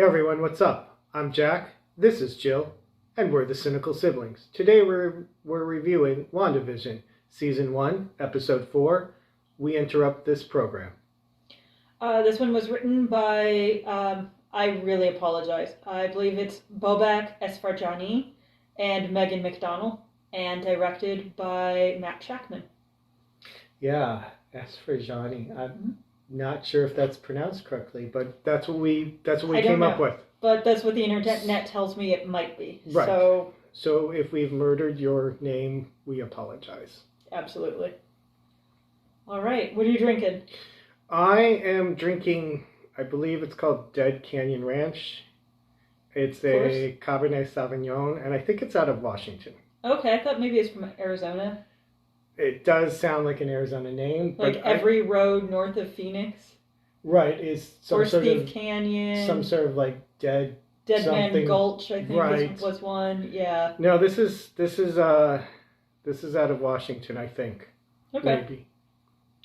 Hey everyone, what's up? I'm Jack, this is Jill, and we're the Cynical Siblings. Today we're reviewing WandaVision, Season 1, Episode 4, We Interrupt This Program. This one was written by, I really apologize, I believe it's Bobak S1 and Megan McDonnell, and directed by Matt Shackman. Yeah, S1. I'm not sure if that's pronounced correctly, but that's what we came up with. But that's what the internet tells me it might be. Right. So if we've murdered your name, we apologize. Absolutely. All right, what are you drinking? I am drinking, I believe it's called Dead Canyon Ranch. It's a Cabernet Sauvignon, and I think it's out of Washington. Okay, I thought maybe it's from Arizona. It does sound like an Arizona name. Like every road north of Phoenix? Right, is some sort of Canyon. Some sort of like Dead Man Gulch, I think was one. Yeah. No, this is out of Washington, I think. Okay. Maybe.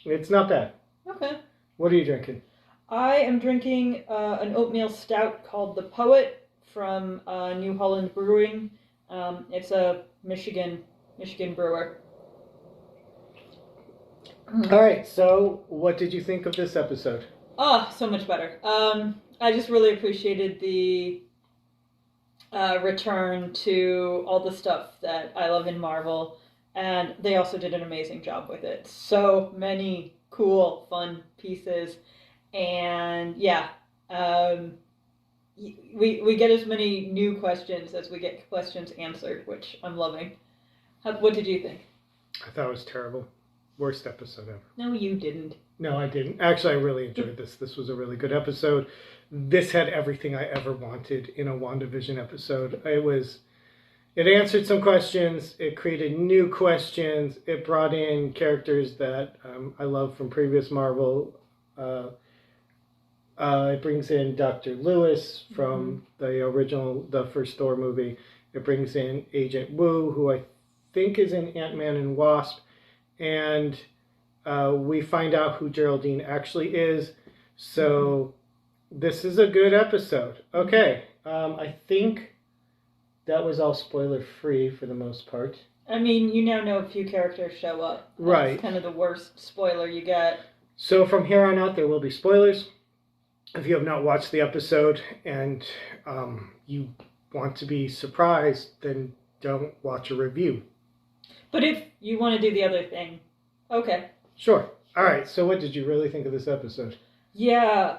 It's not bad. Okay. What are you drinking? I am drinking an oatmeal stout called The Poet from New Holland Brewing. It's a Michigan brewer. All right, so what did you think of this episode? Oh, so much better. I just really appreciated the return to all the stuff that I love in Marvel, and they also did an amazing job with it. So many cool, fun pieces, and yeah, we get as many new questions as we get questions answered, which I'm loving. What did you think? I thought it was terrible. Worst episode ever. No, you didn't. No, I didn't. Actually, I really enjoyed this. This was a really good episode. This had everything I ever wanted in a WandaVision episode. It answered some questions. It created new questions. It brought in characters that I love from previous Marvel. It brings in Dr. Lewis from the first Thor movie. It brings in Agent Wu, who I think is in Ant-Man and Wasp. And we find out who Geraldine actually is. So this is a good episode. Okay, I think that was all spoiler-free for the most part. I mean, you now know a few characters show up. That's right. Kind of the worst spoiler you get. So from here on out, there will be spoilers. If you have not watched the episode and you want to be surprised, then don't watch a review. But if you want to do the other thing, okay. Sure. All right. So what did you really think of this episode? Yeah.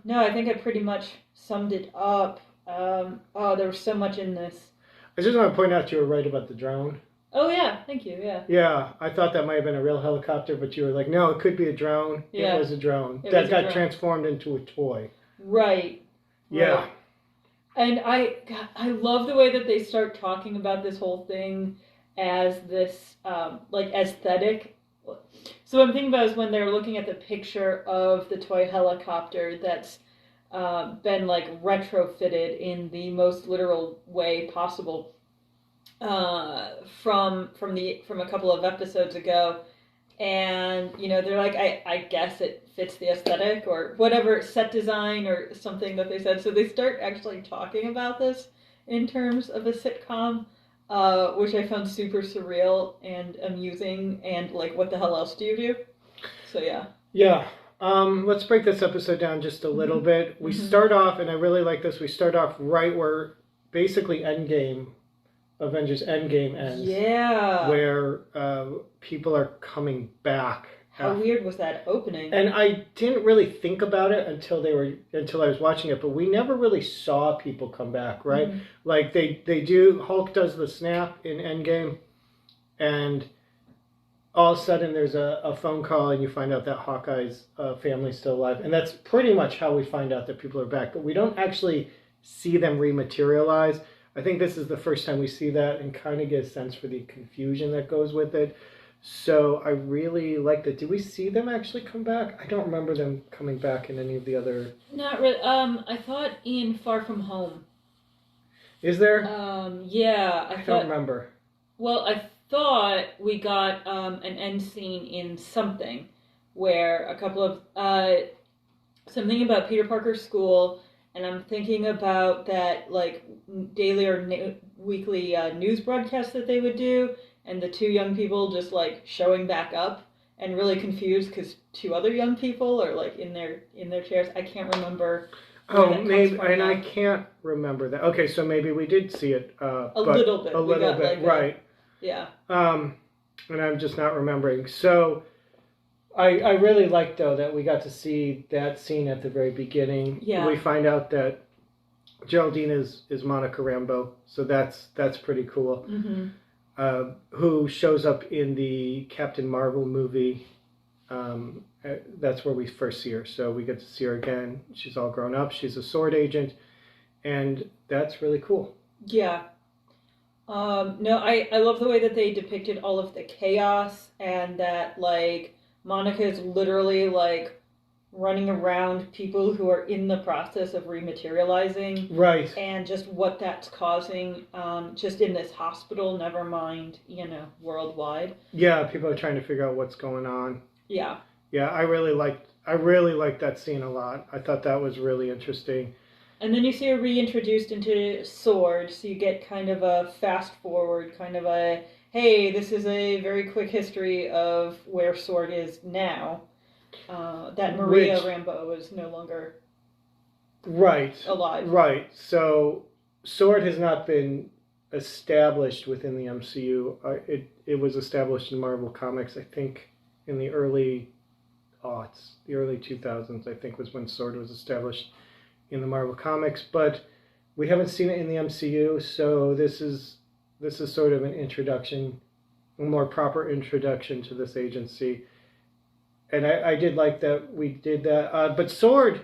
No, I think I pretty much summed it up. There was so much in this. I just want to point out you were right about the drone. Oh, yeah. Thank you. Yeah. Yeah. I thought that might have been a real helicopter, but you were like, no, it could be a drone. Yeah. It was a drone. That got transformed into a toy. Right. Yeah. Right. And I love the way that they start talking about this whole thing as this like aesthetic. So what I'm thinking about is when they're looking at the picture of the toy helicopter that's been like retrofitted in the most literal way possible from a couple of episodes ago, and they're like, I guess it fits the aesthetic or whatever, set design or something that they said. So they start actually talking about this in terms of a sitcom. Which I found super surreal and amusing, and like, what the hell else do you do? So yeah. Yeah. Let's break this episode down just a little bit. We start off, and I really like this, we start off right where basically Avengers Endgame ends. Yeah. Where people are coming back. How weird was that opening? And I didn't really think about it until I was watching it, but we never really saw people come back, right? Mm-hmm. Like they do, Hulk does the snap in Endgame, and all of a sudden there's a phone call and you find out that Hawkeye's family's still alive. And that's pretty much how we find out that people are back, but we don't actually see them rematerialize. I think this is the first time we see that and kind of get a sense for the confusion that goes with it. So I really liked it. Did we see them actually come back? I don't remember them coming back in any of the other... Not really. I thought in Far From Home. Is there? Yeah. I don't remember. Well, I thought we got an end scene in something where a couple of... something about Peter Parker's school And I'm thinking about that, like, daily or weekly news broadcast that they would do, and the two young people just, like, showing back up and really confused because two other young people are, like, in their chairs. I can't remember. Oh, maybe, and I can't remember that. Okay, so maybe we did see it. A little bit. A little bit, like right. Yeah. And I'm just not remembering. So I really liked, though, that we got to see that scene at the very beginning. Yeah. We find out that Geraldine is Monica Rambeau, so that's pretty cool. Mm-hmm. Who shows up in the Captain Marvel movie. That's where we first see her. So we get to see her again. She's all grown up. She's a sword agent. And that's really cool. Yeah. No, I love the way that they depicted all of the chaos and that, like, Monica is literally, like, running around people who are in the process of rematerializing. Right. And just what that's causing, just in this hospital, never mind, worldwide. Yeah, people are trying to figure out what's going on. Yeah. Yeah, I really liked that scene a lot. I thought that was really interesting. And then you see her reintroduced into Sword, so you get kind of a fast forward, kind of a, hey, this is a very quick history of where Sword is now. That Maria Rambeau is no longer alive. Right. So Sword has not been established within the MCU. It was established in Marvel Comics, I think, in the early aughts, the early 2000s, I think, was when Sword was established in the Marvel Comics. But we haven't seen it in the MCU, so this is sort of an introduction, a more proper introduction to this agency. And I did like that we did that. But Sword,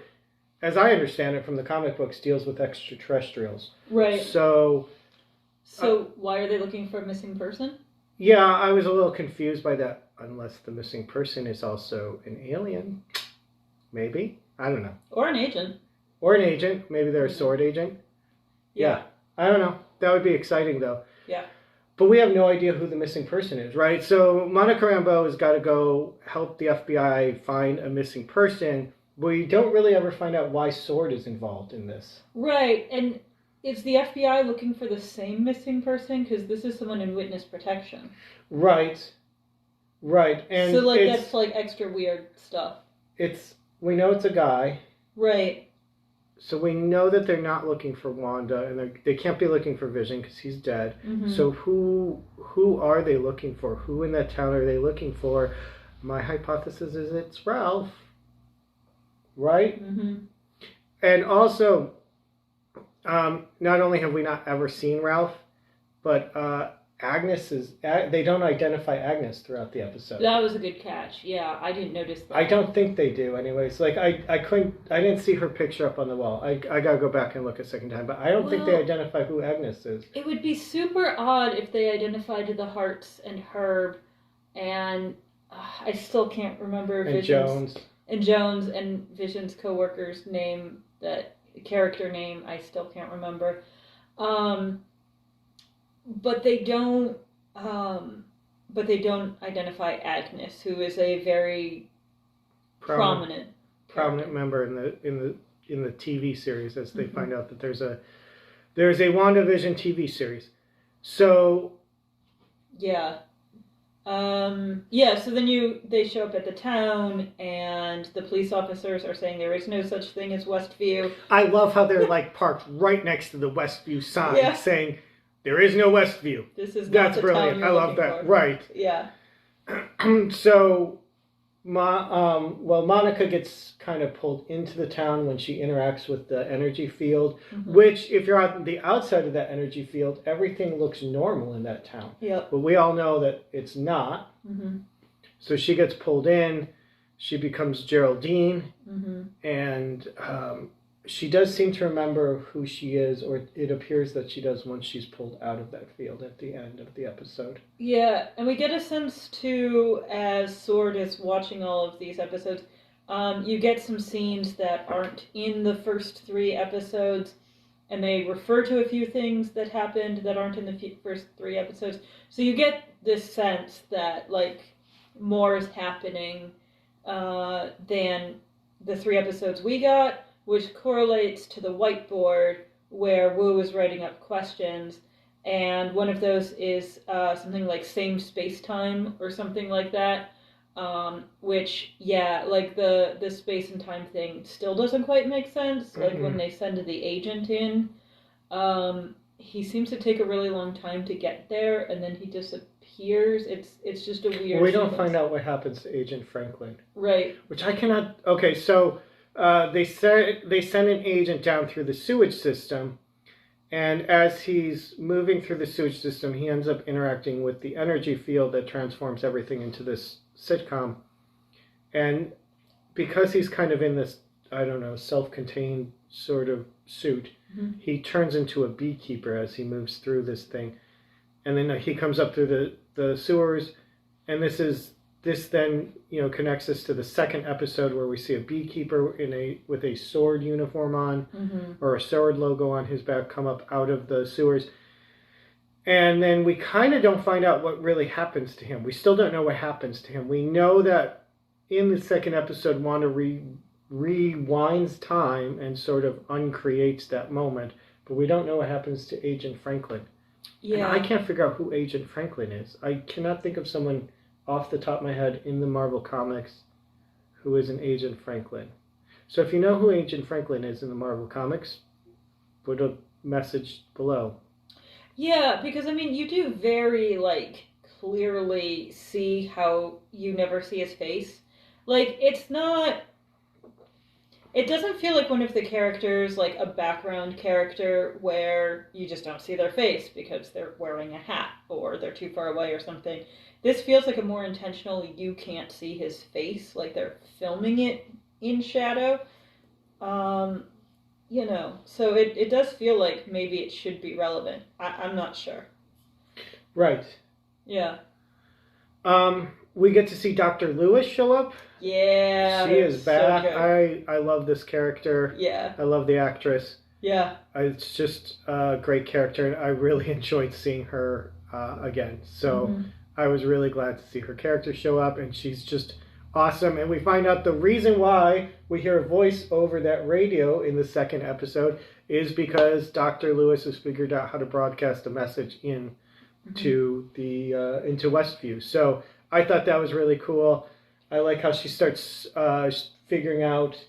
as I understand it from the comic books, deals with extraterrestrials. Right. So why are they looking for a missing person? Yeah, I was a little confused by that. Unless the missing person is also an alien. Maybe. I don't know. Or an agent. Maybe they're a sword agent. Yeah. I don't know. That would be exciting, though. Yeah. But we have no idea who the missing person is, right? So Monica Rambeau has got to go help the FBI find a missing person. We don't really ever find out why Sword is involved in this. Right. And is the FBI looking for the same missing person? Because this is someone in witness protection. Right. And so, like, that's, like, extra weird stuff. We know it's a guy. Right. So we know that they're not looking for Wanda, and they can't be looking for Vision because he's dead. Mm-hmm. So who are they looking for? Who in that town are they looking for? My hypothesis is it's Ralph. Right? Mm-hmm. And also, not only have we not ever seen Ralph, but Agnes they don't identify Agnes throughout the episode. That was a good catch. Yeah, I didn't notice that. I don't think they do anyways. Like I didn't see her picture up on the wall. I gotta go back and look a second time, but I don't think they identify who Agnes is. It would be super odd if they identified the Harts and Herb, and I still can't remember Jones and Vision's co-worker's name, that character name. I still can't remember. But they don't identify Agnes, who is a very prominent member in the TV series, as they find out that there's a WandaVision TV series. So so then they show up at the town, and the police officers are saying there is no such thing as Westview. I love how they're like parked right next to the Westview sign saying there is no Westview. That's brilliant. I love that. For. Right. Yeah. So Monica gets kind of pulled into the town when she interacts with the energy field, which, if you're on the outside of that energy field, everything looks normal in that town. Yep. But we all know that it's not. Mm-hmm. So she gets pulled in. She becomes Geraldine, and she does seem to remember who she is, or it appears that she does once she's pulled out of that field at the end of the episode. Yeah, and we get a sense, too, as Sword is watching all of these episodes, you get some scenes that aren't in the first 3 episodes, and they refer to a few things that happened that aren't in the first 3 episodes. So you get this sense that, like, more is happening than the 3 episodes we got. which correlates to the whiteboard where Wu is writing up questions. And one of those is something like same space-time or something like that. Which, yeah, like the space and time thing still doesn't quite make sense. Mm-hmm. Like when they send the agent in, he seems to take a really long time to get there, and then he disappears. It's just a weird. We don't find out what happens to Agent Franklin, right? Which I cannot. Okay, so they send an agent down through the sewage system, and as he's moving through the sewage system, he ends up interacting with the energy field that transforms everything into this sitcom, and because he's kind of in this, I don't know, self-contained sort of suit, he turns into a beekeeper as he moves through this thing, and then he comes up through the sewers, and this then connects us to the second episode where we see a beekeeper with a sword uniform on, or a sword logo on his back, come up out of the sewers. And then we kind of don't find out what really happens to him. We still don't know what happens to him. We know that in the second episode, Wanda rewinds time and sort of uncreates that moment. But we don't know what happens to Agent Franklin. Yeah. And I can't figure out who Agent Franklin is. I cannot think of someone off the top of my head in the Marvel Comics who is an Agent Franklin. So if you know who Agent Franklin is in the Marvel Comics, put a message below. Yeah, because, I mean, you do very, clearly see how you never see his face. It doesn't feel like one of the characters, like a background character where you just don't see their face because they're wearing a hat or they're too far away or something. This feels like a more intentional, you can't see his face, like they're filming it in shadow. So it does feel like maybe it should be relevant. I'm not sure. Right. Yeah. We get to see Dr. Lewis show up. Yeah. She is back. So I love this character. Yeah. I love the actress. Yeah. It's just a great character, and I really enjoyed seeing her again. So I was really glad to see her character show up, and she's just awesome. And we find out the reason why we hear a voice over that radio in the second episode is because Dr. Lewis has figured out how to broadcast a message into Westview. So I thought that was really cool. I like how she starts figuring out.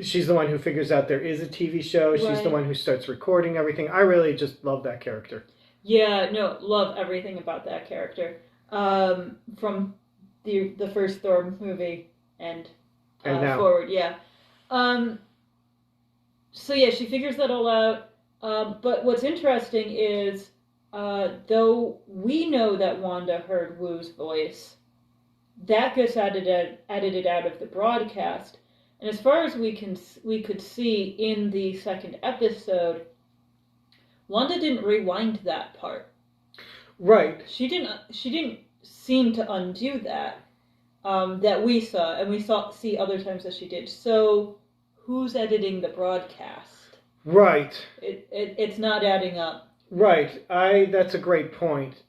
She's the one who figures out there is a TV show. She's Right. the one who starts recording everything. I really just love that character. Yeah, no, love everything about that character. From the first Thor movie and now forward, yeah. So yeah, she figures that all out. But what's interesting is, though we know that Wanda heard Wu's voice, that gets edited out of the broadcast. And as far as we could see in the second episode, Wanda didn't rewind that part. Right. She didn't seem to undo that that we saw, and we see other times that she did. So who's editing the broadcast? Right. It's not adding up. Right. That's a great point.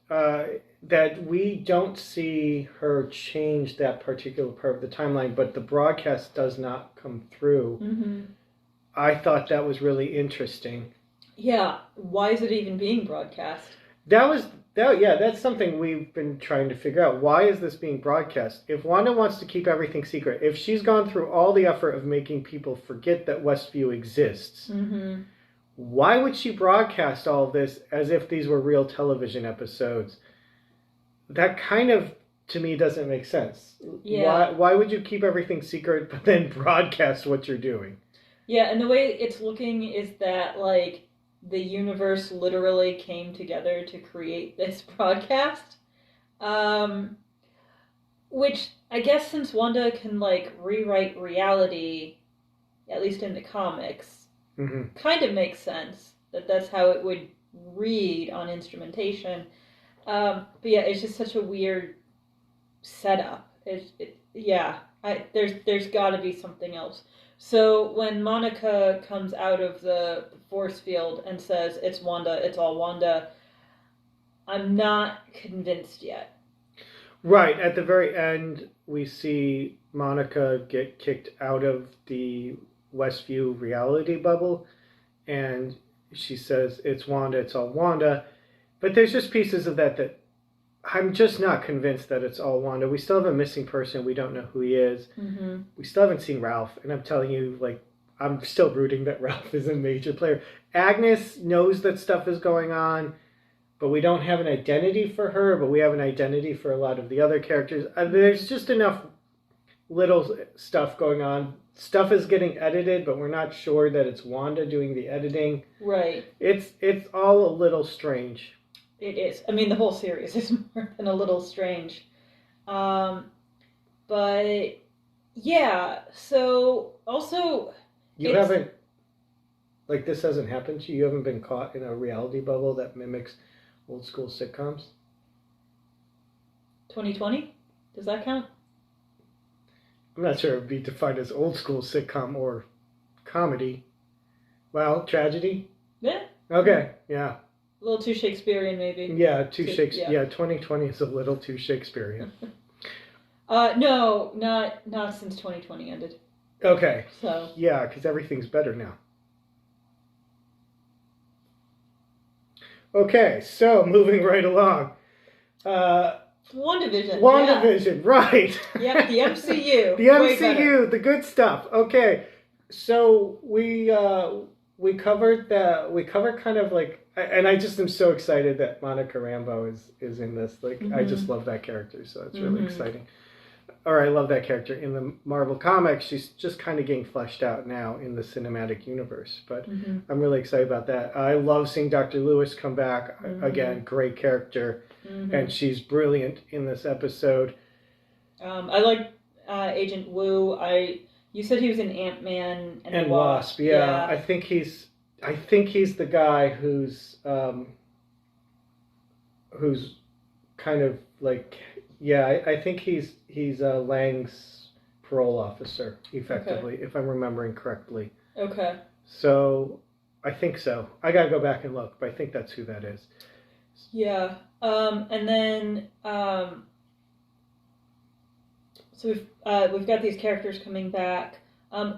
That we don't see her change that particular part of the timeline, but the broadcast does not come through. Mm-hmm. I thought that was really interesting. Yeah. Why is it even being broadcast? That's something we've been trying to figure out. Why is this being broadcast? If Wanda wants to keep everything secret, if she's gone through all the effort of making people forget that Westview exists, why would she broadcast all of this as if these were real television episodes? That kind of, to me, doesn't make sense. Yeah. Why would you keep everything secret but then broadcast what you're doing? Yeah, and the way it's looking is that, the universe literally came together to create this broadcast. Which, I guess since Wanda can, rewrite reality, at least in the comics, kind of makes sense that that's how it would read on instrumentation. But yeah, it's just such a weird setup. There's got to be something else. So when Monica comes out of the force field and says, it's Wanda, it's all Wanda, I'm not convinced yet. Right. At the very end, we see Monica get kicked out of the Westview reality bubble, and she says it's Wanda, it's all Wanda. But there's just pieces of that I'm just not convinced that it's all Wanda. We still have a missing person. We don't know who he is. Mm-hmm. We still haven't seen Ralph, and I'm telling you, like, I'm still rooting that Ralph is a major player. Agnes knows that stuff is going on, but we don't have an identity for her, but we have an identity for a lot of the other characters. There's just enough little stuff going on. Stuff is getting edited, but we're not sure that it's Wanda doing the editing. Right. It's all a little strange. It is. I mean, the whole series is more than a little strange. But yeah, so also... You haven't, like, this hasn't happened to you? You haven't been caught in a reality bubble that mimics old school sitcoms? 2020? Does that count? I'm not sure it would be defined as old school sitcom or comedy. Well, tragedy? Yeah. Okay, yeah. A little too Shakespearean, maybe. Yeah, too Shakespearean. Yeah. Yeah, 2020 is a little too Shakespearean. No, not since 2020 ended. Okay. So. Yeah, because everything's better now. Okay, so moving right along. WandaVision. WandaVision, yeah. Right. Yeah, the MCU. The MCU, the good stuff. Okay, so we covered kind of like, and I just am so excited that Monica Rambeau is in this. Like, I just love that character, so it's really exciting. Or I love that character. In the Marvel comics, she's just kind of getting fleshed out now in the cinematic universe. But I'm really excited about that. I love seeing Dr. Lewis come back. Again, great character. And she's brilliant in this episode. I like Agent Wu. You said he was in Ant-Man and Wasp. Yeah. I think he's the guy who's kind of like, yeah, I think he's Lang's parole officer, effectively, if I'm remembering correctly. Okay. So I think so. I gotta go back and look, but I think that's who that is. Yeah. And then so we've got these characters coming back. I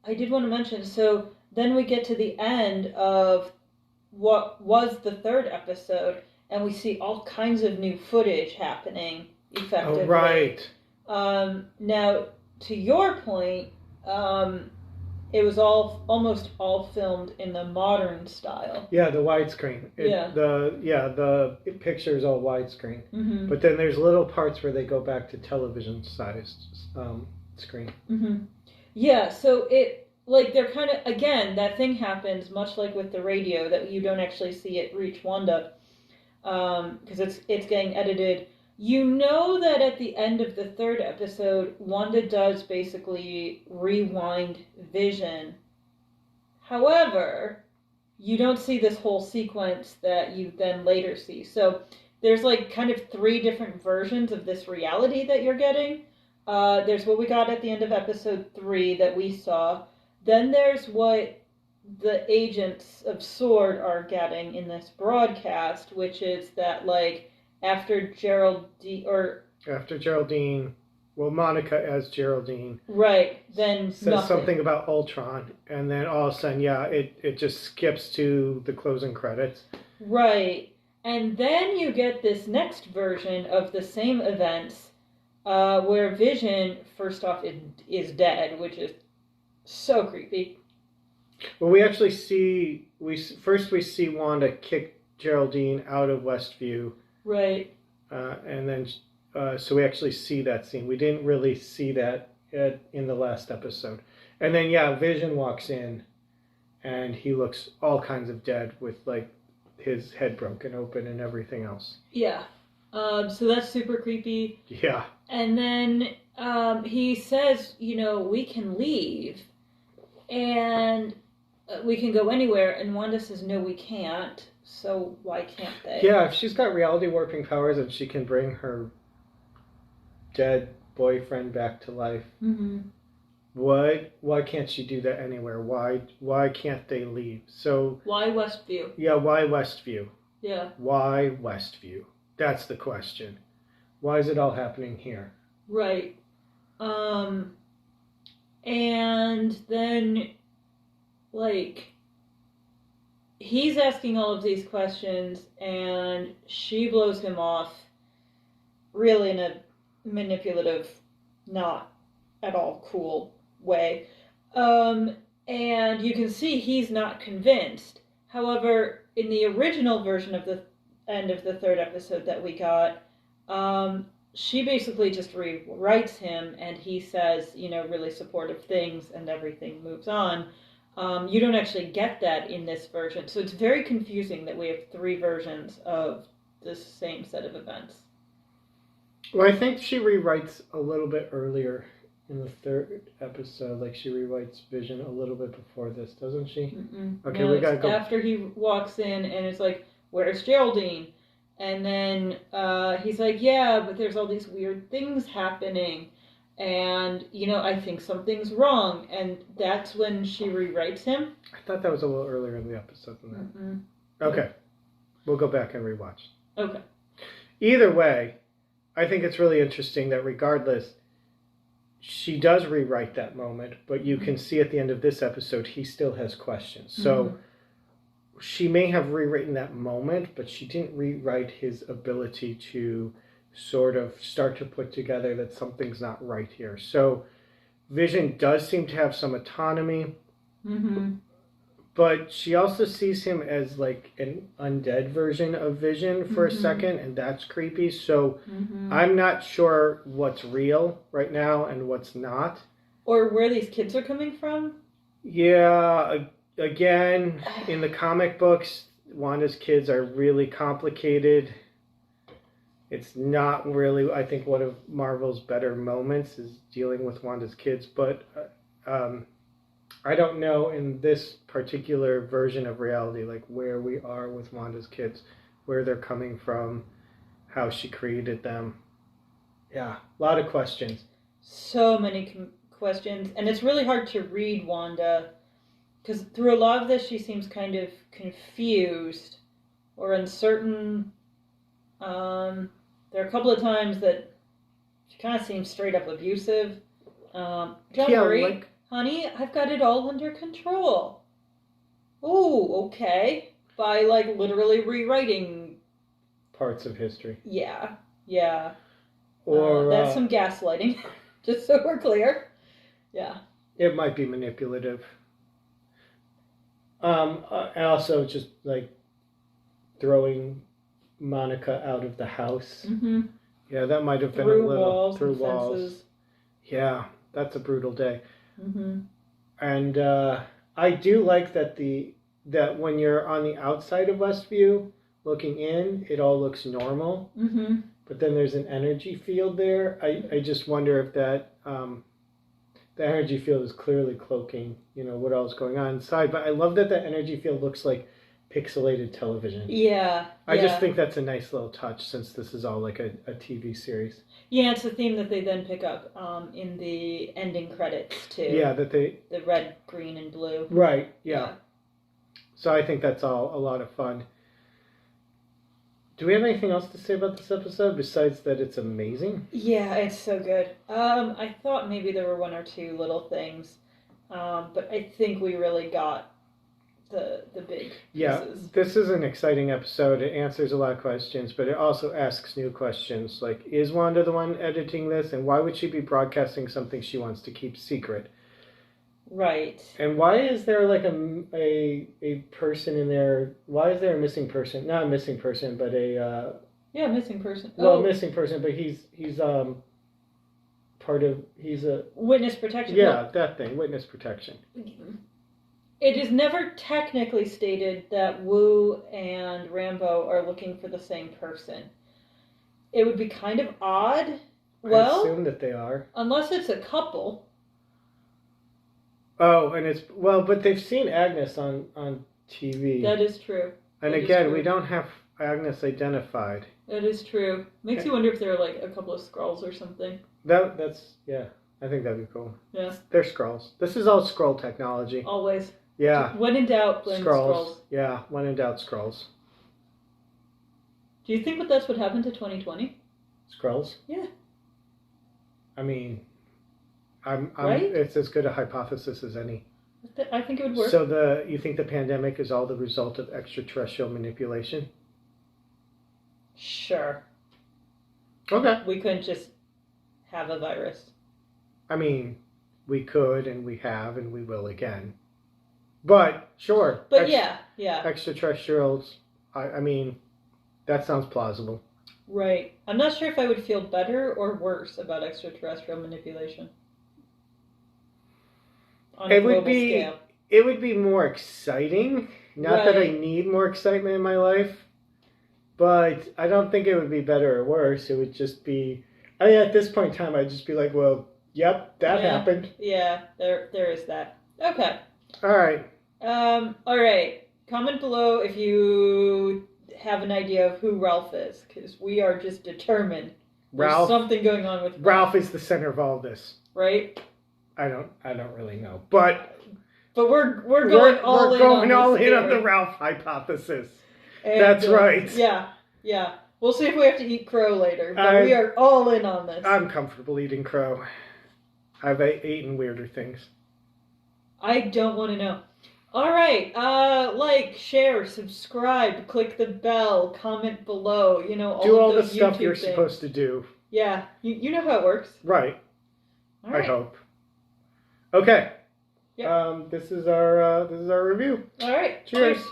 did want to mention, so then we get to the end of what was the third episode, and we see all kinds of new footage happening, effectively. Oh, right. Now, to your point, it was almost all filmed in the modern style. Yeah, the widescreen. The picture is all widescreen. But then there's little parts where they go back to television-sized screen. Yeah, so they're kind of, again, that thing happens much like with the radio, that you don't actually see it reach Wanda, because it's getting edited. You know that at the end of the third episode, Wanda does basically rewind Vision. However, you don't see this whole sequence that you then later see. So there's like kind of 3 different versions of this reality that you're getting. There's what we got at the end of episode 3 that we saw. Then there's what the agents of S.W.O.R.D. are getting in this broadcast, which is that, like, after Geraldine, well, Monica as Geraldine. Right, then says something about Ultron, and then all of a sudden, it just skips to the closing credits. Right, and then you get this next version of the same events, where Vision, first off, is dead, which is so creepy. Well, we actually see we see Wanda kick Geraldine out of Westview. Right. And then, so we actually see that scene. We didn't really see that in the last episode. And then, Vision walks in, and he looks all kinds of dead with, like, his head broken open and everything else. Yeah. So that's super creepy. Yeah. And then he says, we can leave, and we can go anywhere. And Wanda says, no, we can't. So why can't they? Yeah, if she's got reality warping powers and she can bring her dead boyfriend back to life, why can't she do that anywhere? Why can't they leave? So why Westview? Yeah, why Westview? Yeah. Why Westview? That's the question. Why is it all happening here? Right. And then, like, he's asking all of these questions, and she blows him off really in a manipulative, not at all cool way. And you can see he's not convinced. However, in the original version of the end of the third episode that we got, she basically just rewrites him, and he says, really supportive things, and everything moves on. You don't actually get that in this version, so it's very confusing that we have 3 versions of the same set of events. Well, I think she rewrites a little bit earlier in the third episode. Like, she rewrites Vision a little bit before this, doesn't she? Okay, no, we gotta go. After he walks in, and it's like, where's Geraldine? And then he's like, yeah, but there's all these weird things happening. And, I think something's wrong. And that's when she rewrites him. I thought that was a little earlier in the episode than that. Okay. We'll go back and rewatch. Okay. Either way, I think it's really interesting that regardless, she does rewrite that moment, but you can see at the end of this episode, he still has questions. So she may have rewritten that moment, but she didn't rewrite his ability to sort of start to put together that something's not right here. So Vision does seem to have some autonomy, but she also sees him as like an undead version of Vision for a second, and that's creepy. So I'm not sure what's real right now and what's not. Or where these kids are coming from? Yeah, again, in the comic books, Wanda's kids are really complicated. It's not really, I think, one of Marvel's better moments is dealing with Wanda's kids, but I don't know in this particular version of reality, like where we are with Wanda's kids, where they're coming from, how she created them. Yeah, a lot of questions. So many questions, and it's really hard to read Wanda, because through a lot of this she seems kind of confused or uncertain. There are a couple of times that she kind of seems straight up abusive. Don't worry, honey, I've got it all under control. Oh, okay. By literally rewriting parts of history. Yeah. Or that's some gaslighting, just so we're clear. Yeah. It might be manipulative. And also just like throwing Monica out of the house. Yeah, that might have been a little through walls. Fences. Yeah, that's a brutal day. And I do like that when you're on the outside of Westview looking in, it all looks normal. But then there's an energy field there. I just wonder if that the energy field is clearly cloaking, what else is going on inside. But I love that energy field looks like pixelated television. Yeah. I just think that's a nice little touch since this is all like a TV series. Yeah, it's a theme that they then pick up in the ending credits too. Yeah, the red, green, and blue. Right, yeah. So I think that's all a lot of fun. Do we have anything else to say about this episode besides that it's amazing? Yeah, it's so good. I thought maybe there were 1 or 2 little things, but I think we really got the big pieces. Yeah, this is an exciting episode. It answers a lot of questions, but it also asks new questions. Like, is Wanda the one editing this? And why would she be broadcasting something she wants to keep secret? Right. And why is there like a person in there? Why is there a missing person? Not a missing person, but a... missing person. Well, a missing person, but he's part of... He's a... Witness protection. Yeah, that thing. Witness protection. It is never technically stated that Wu and Rambo are looking for the same person. It would be kind of odd. I assume that they are. Unless it's a couple. Oh, and it's... Well, but they've seen Agnes on TV. That is true. And again, we don't have Agnes identified. That is true. Makes you wonder if they're like a couple of Skrulls or something. That's... Yeah, I think that'd be cool. Yeah. They're Skrulls. This is all Skrull technology. Always. Yeah. When in doubt, blame Skrulls. Yeah, when in doubt, Skrulls. Do you think that's what happened to 2020? Skrulls? Yeah. I mean, Right? It's as good a hypothesis as any. I think it would work. So you think the pandemic is all the result of extraterrestrial manipulation? Sure. Okay. We couldn't just have a virus. I mean, we could, and we have, and we will again. But sure. But yeah. Extraterrestrials. I mean, that sounds plausible. Right. I'm not sure if I would feel better or worse about extraterrestrial manipulation. On a global scale. It would be more exciting. Not that I need more excitement in my life, but I don't think it would be better or worse. It would just be. I mean, at this point in time, I'd just be like, well, yep, that happened. Yeah, there is that. Okay. All right. All right. Comment below if you have an idea of who Ralph is, because we are just determined. There's something going on with Ralph is the center of all this, right? I don't really know, but we're going all in on the Ralph hypothesis. And, that's right. Yeah. We'll see if we have to eat crow later, but we are all in on this. I'm comfortable eating crow. I've eaten weirder things. I don't want to know. All right. Like, share, subscribe, click the bell, comment below. You know, all the those stuff YouTube you're things. supposed to do. Yeah, you know how it works. Right. All right. I hope. Okay. Yep. This is our review. All right. Cheers. Cheers.